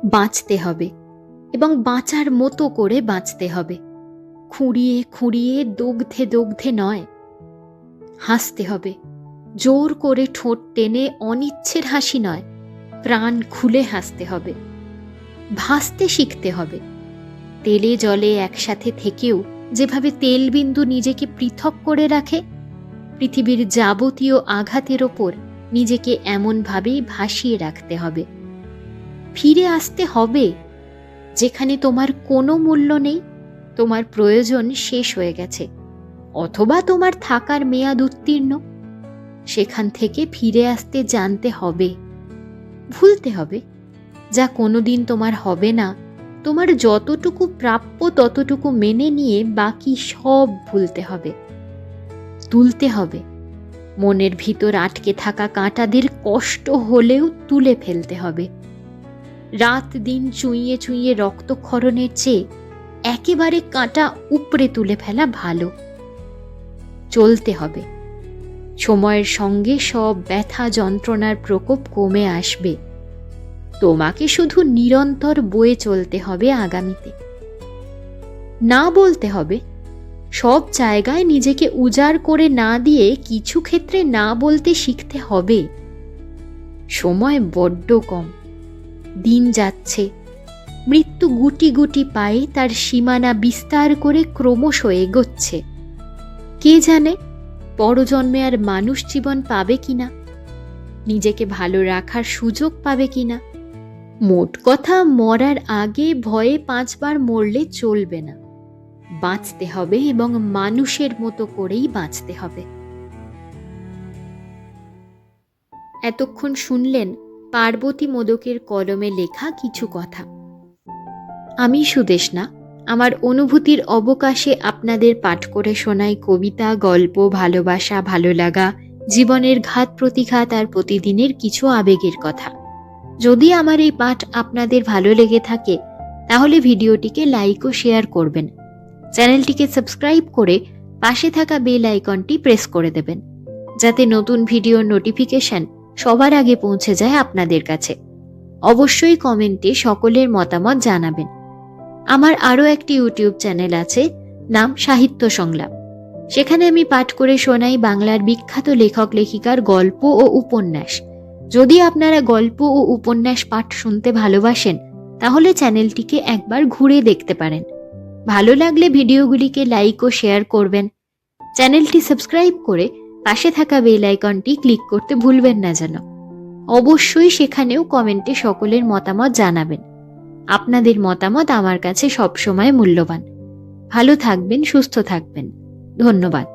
বাঁচতে হবে এবং বাঁচার মতো করে বাঁচতে হবে, খুঁড়িয়ে খুঁড়িয়ে দগ্ধে দগ্ধে নয়। হাসতে হবে, জোর করে ঠোঁট টেনে অনিচ্ছের হাসি নয়, প্রাণ খুলে হাসতে হবে। ভাসতে শিখতে হবে, তেলে জলে একসাথে থেকেও যেভাবে তেলবিন্দু নিজেকে পৃথক করে রাখে, পৃথিবীর যাবতীয় আঘাতের ওপর নিজেকে এমনভাবেই ভাসিয়ে রাখতে হবে। ফিরে আসতে হবে যেখানে তোমার কোনো মূল্য নেই, তোমার প্রয়োজন শেষ হয়ে গেছে, অথবা তোমার থাকার মেয়াদ উত্তীর্ণ। সেখান থেকে ফিরে আসতে জানতে হবে। ভুলতে হবে যা কোনোদিন তোমার হবে না, তোমার যতটুকু প্রাপ্য ততটুকু মেনে নিয়ে বাকি সব ভুলতে হবে। তুলতে হবে, মনের ভিতর আটকে থাকা কাঁটাদের কষ্ট হলেও তুলে ফেলতে হবে। রাত দিন চুইয়ে চুইয়ে রক্তক্ষরণের চেয়ে একেবারে কাঁটা উপড়ে তুলে ফেলা ভালো। চলতে হবে, সময়ের সঙ্গে সব ব্যথা যন্ত্রণার প্রকোপ কমে আসবে। তোমাকে শুধু নিরন্তর বয়ে চলতে হবে আগামীতে। না বলতে হবে, সব জায়গায় নিজেকে উজাড় করে না দিয়ে কিছু ক্ষেত্রে না বলতে শিখতে হবে। সময় বড্ড কম, দিন যাচ্ছে, মৃত্যু গুটি গুটি পায়ে তার সীমানা বিস্তার করে ক্রমশ এগোচ্ছে। কে জানে পরজন্মে আর মানুষ জীবন পাবে কিনা, নিজেকে ভালো রাখার সুযোগ পাবে কিনা। মোট কথা, মরার আগে ভয়ে 5 বার মরলে চলবে না। বাঁচতে হবে এবং মানুষের মতো করেই বাঁচতে হবে। এতক্ষণ শুনলেন পার্বতী মোদকের কলমে লেখা কিছু কথা। আমি সুদেষ্ণা আমার অনুভূতির অবকাশে আপনাদের পাঠ করে শোনাই কবিতা, গল্প, ভালোবাসা, ভালো লাগা, জীবনের ঘাত প্রতিঘাত আর প্রতিদিনের কিছু আবেগের কথা। যদি আমার এই পাঠ আপনাদের ভালো লেগে থাকে তাহলে ভিডিওটিকে লাইক ও শেয়ার করবেন। চ্যানেলটিকে সাবস্ক্রাইব করে পাশে থাকা বেল আইকনটি প্রেস করে দেবেন, যাতে নতুন ভিডিওর নোটিফিকেশন সবার আগে পৌঁছে যায় আপনাদের কাছে। অবশ্যই কমেন্টে সকলের মতামত জানাবেন। আমার আরও একটি ইউটিউব চ্যানেল আছে, নাম সাহিত্য সংলাপ। সেখানে আমি পাঠ করে শোনাই বাংলার বিখ্যাত লেখক লেখিকার গল্প ও উপন্যাস। যদি আপনারা গল্প ও উপন্যাস পাঠ শুনতে ভালোবাসেন তাহলে চ্যানেলটিকে একবার ঘুরে দেখতে পারেন। ভালো লাগলে ভিডিওগুলিকে লাইক ও শেয়ার করবেন। চ্যানেলটি সাবস্ক্রাইব করে পাশে থাকা বেল আইকনটি ক্লিক করতে ভুলবেন না যেন। অবশ্যই সেখানেও কমেন্টে সকলের মতামত জানাবেন। আপনাদের মতামত আমার কাছে সবসময় মূল্যবান। ভালো থাকবেন, সুস্থ থাকবেন। ধন্যবাদ।